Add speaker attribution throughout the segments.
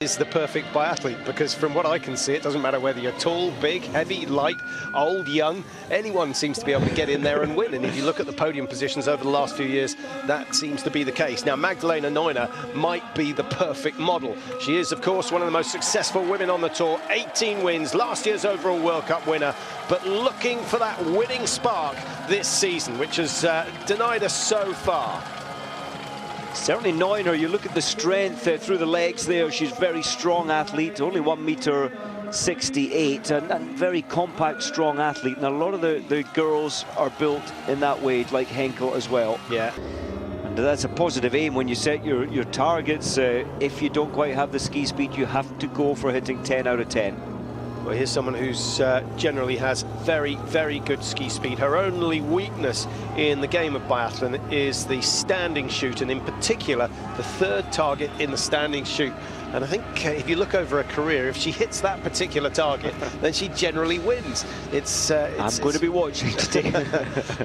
Speaker 1: Is the perfect biathlete, because from what I can see, it doesn't matter whether you're tall, big, heavy, light, old, young, anyone seems to be able to get in there and win. And if you look at the podium positions over the last few years, that seems to be the case. Now, Magdalena Neuner might be the perfect model. She is, of course, one of the most successful women on the tour, 18 wins, last year's overall World Cup winner, but looking for that winning spark this season, which has denied us so far.
Speaker 2: Certainly Neuner, you look at the strength through the legs there, she's a very strong athlete, only 1.68 m, and very compact, strong athlete. And a lot of the girls are built in that way, like Henkel as well.
Speaker 1: Yeah.
Speaker 2: And that's a positive aim when you set your targets. If you don't quite have the ski speed, you have to go for hitting 10 out of 10.
Speaker 1: Well, here's someone who's generally has very, very good ski speed. Her only weakness in the game of biathlon is the standing shoot, and in particular, the third target in the standing shoot. And I think if you look over her career, if she hits that particular target, then she generally wins. I'm
Speaker 2: going to be watching today.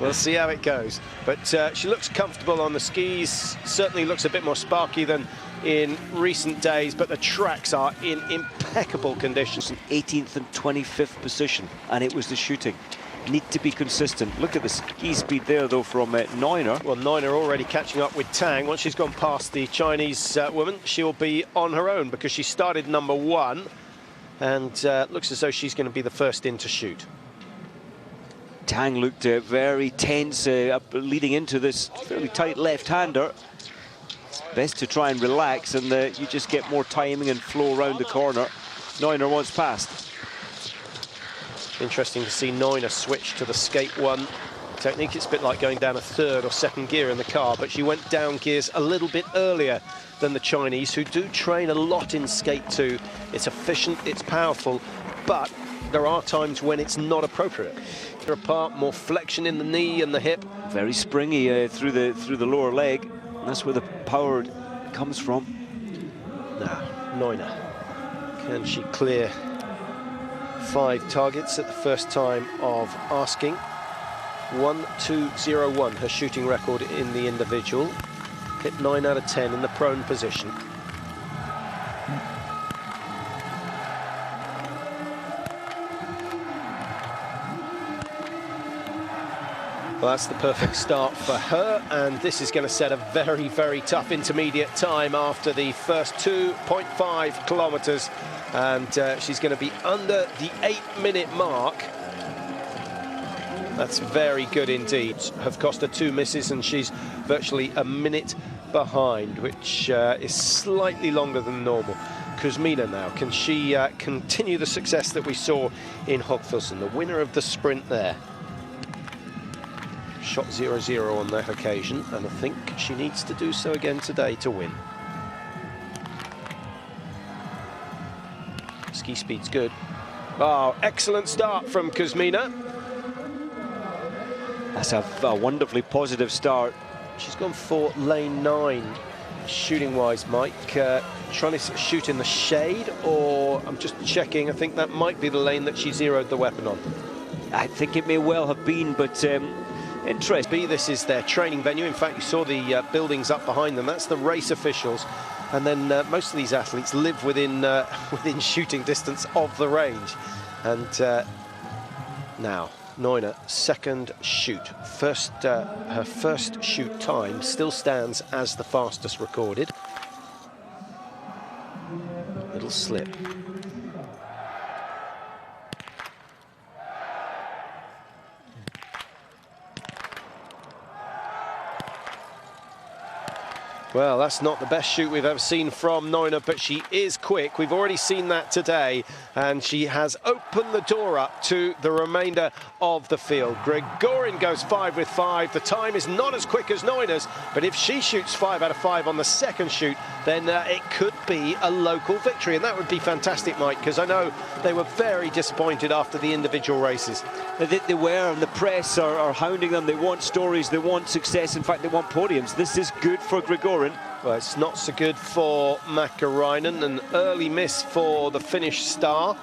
Speaker 1: We'll see how it goes. But she looks comfortable on the skis, certainly looks a bit more sparky than in recent days, but the tracks are in impeccable conditions.
Speaker 2: 18th and 25th position, and it was the shooting. Need to be consistent. Look at the ski speed there, though, from Neuner.
Speaker 1: Well, Neuner already catching up with Tang. Once she's gone past the Chinese woman, she'll be on her own, because she started #1, and looks as though she's going to be the first in to shoot.
Speaker 2: Tang looked very tense leading into this fairly tight left-hander. Best to try and relax, and you just get more timing and flow around the corner. Neuner wants past.
Speaker 1: Interesting to see Neuner switch to the skate 1 technique. It's a bit like going down a third or second gear in the car, but she went down gears a little bit earlier than the Chinese, who do train a lot in skate 2. It's efficient, it's powerful, but there are times when it's not appropriate. They're apart, more flexion in the knee and the hip.
Speaker 2: Very springy through the lower leg. That's where the power comes from.
Speaker 1: Now, Neuner, can she clear 5 targets at the first time of asking? 1-2-0-1, her shooting record in the individual. Hit 9 out of 10 in the prone position. Well, that's the perfect start for her, and this is going to set a very, very tough intermediate time after the first 2.5 kilometers, and she's going to be under the 8-minute mark. That's very good indeed. Have cost her 2 misses, and she's virtually a minute behind, which is slightly longer than normal. Kuzmina now, can she continue the success that we saw in Hogfelsen, the winner of the sprint there? Shot 0-0 on that occasion, and I think she needs to do so again today to win. Ski speed's good. Oh, excellent start from Kuzmina.
Speaker 2: That's a wonderfully positive start.
Speaker 1: She's gone for lane 9, shooting-wise, Mike. Trying to shoot in the shade, or I'm just checking, I think that might be the lane that she zeroed the weapon on.
Speaker 2: I think it may well have been, but interest.
Speaker 1: This is their training venue. In fact, you saw the buildings up behind them. That's the race officials. And then most of these athletes live within within shooting distance of the range. And now, Neuner, second shoot. Her first shoot time still stands as the fastest recorded. Little slip. Well, that's not the best shoot we've ever seen from Neuner, but she is quick. We've already seen that today, and she has opened the door up to the remainder of the field. Grigorin goes 5 with 5. The time is not as quick as Neuner's, but if she shoots 5 out of 5 on the second shoot, then it could be a local victory, and that would be fantastic, Mike, because I know they were very disappointed after the individual races.
Speaker 2: They were, and the press are hounding them. They want stories, they want success. In fact, they want podiums. This is good for Grigorin.
Speaker 1: Well, it's not so good for Mäkäräinen. An early miss for the Finnish star.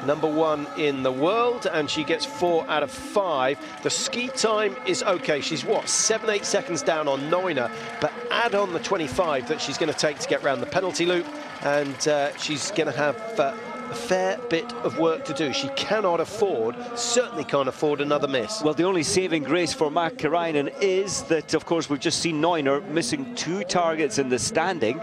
Speaker 1: #1 in the world, and she gets 4 out of 5. The ski time is okay. She's what, 7-8 seconds down on Neuner, but add on the 25 that she's going to take to get round the penalty loop, and she's going to have a fair bit of work to do. She cannot afford, certainly can't afford another miss.
Speaker 2: Well, the only saving grace for Mäkäräinen is that, of course, we've just seen Neuner missing 2 targets in the standing.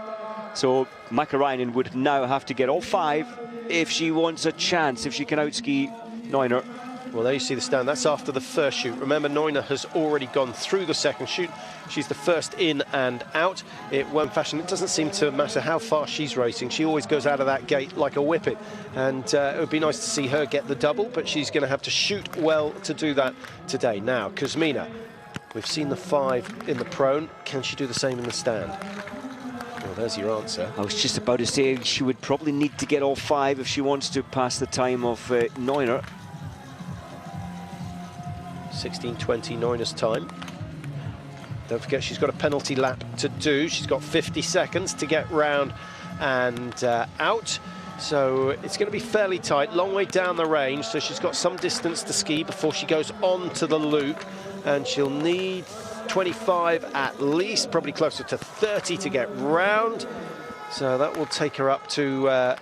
Speaker 2: So Mäkäräinen would now have to get all 5 if she wants a chance, if she can outski Neuner.
Speaker 1: Well, there you see the stand. That's after the first shoot. Remember, Neuner has already gone through the second shoot. She's the first in and out. It won't fashion. It doesn't seem to matter how fast she's racing. She always goes out of that gate like a whippet. And it would be nice to see her get the double, but she's going to have to shoot well to do that today. Now, Kuzmina. We've seen the 5 in the prone. Can she do the same in the stand? Well, there's your answer.
Speaker 2: I was just about to say she would probably need to get all 5 if she wants to pass the time of Neuner.
Speaker 1: 16:20 Neuner's time. Don't forget she's got a penalty lap to do. She's got 50 seconds to get round and out. So it's going to be fairly tight, long way down the range. So she's got some distance to ski before she goes on to the loop. And she'll need 25 at least, probably closer to 30 to get round. So that will take her up to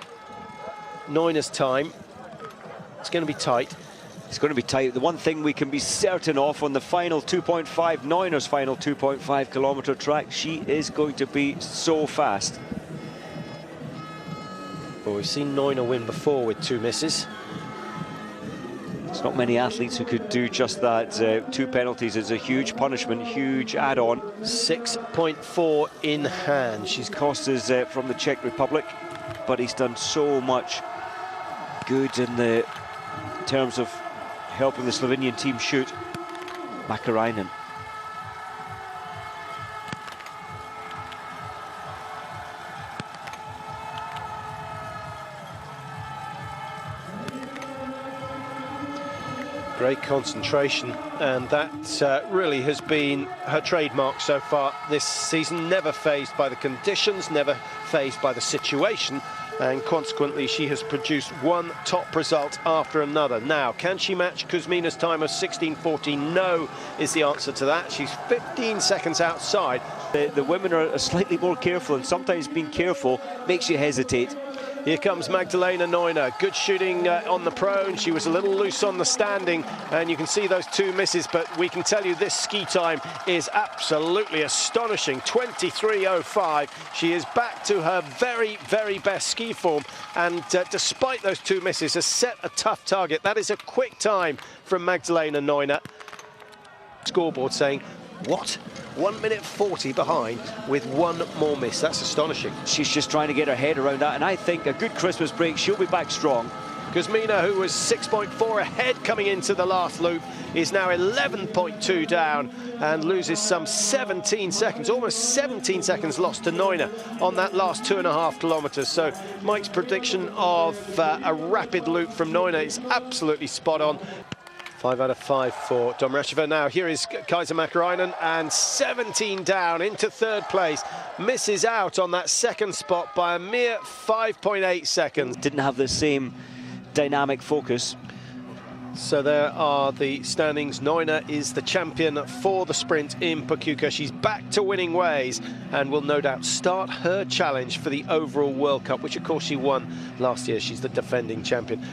Speaker 1: Neuner's time. It's going to be tight.
Speaker 2: It's going to be tight. The one thing we can be certain of on the final 2.5, Neuner's final 2.5 kilometre track, she is going to be so fast.
Speaker 1: Well, we've seen Neuner win before with 2 misses.
Speaker 2: There's not many athletes who could do just that. 2 penalties is a huge punishment, huge add-on.
Speaker 1: 6.4 in hand.
Speaker 2: She's cost us from the Czech Republic, but he's done so much good in terms of helping the Slovenian team shoot. Mäkäräinen.
Speaker 1: Great concentration, and that really has been her trademark so far this season. Never fazed by the conditions, never fazed by the situation, and consequently she has produced one top result after another. Now, can she match Kuzmina's time of 16:14? No is the answer to that. She's 15 seconds outside.
Speaker 2: The women are slightly more careful, and sometimes being careful makes you hesitate.
Speaker 1: Here comes Magdalena Neuner. Good shooting on the prone. She was a little loose on the standing, and you can see those 2 misses, but we can tell you this ski time is absolutely astonishing. 23:05. She is back to her very, very best ski form, and despite those 2 misses, has set a tough target. That is a quick time from Magdalena Neuner. Scoreboard saying, what? 1 minute 40 behind with 1 more miss. That's astonishing.
Speaker 2: She's just trying to get her head around that, and I think a good Christmas break, she'll be back strong.
Speaker 1: Kuzmina, who was 6.4 ahead coming into the last loop, is now 11.2 down and loses some 17 seconds, almost 17 seconds lost to Neuner on that last 2.5 kilometres. So Mike's prediction of a rapid loop from Neuner is absolutely spot on. 5 out of 5 for Domracheva. Now here is Kaisa Mäkäräinen, and 17 down into 3rd place. Misses out on that 2nd spot by a mere 5.8 seconds.
Speaker 2: Didn't have the same dynamic focus.
Speaker 1: So there are the standings. Neuner is the champion for the sprint in Pokljuka. She's back to winning ways and will no doubt start her challenge for the overall World Cup, which of course she won last year. She's the defending champion.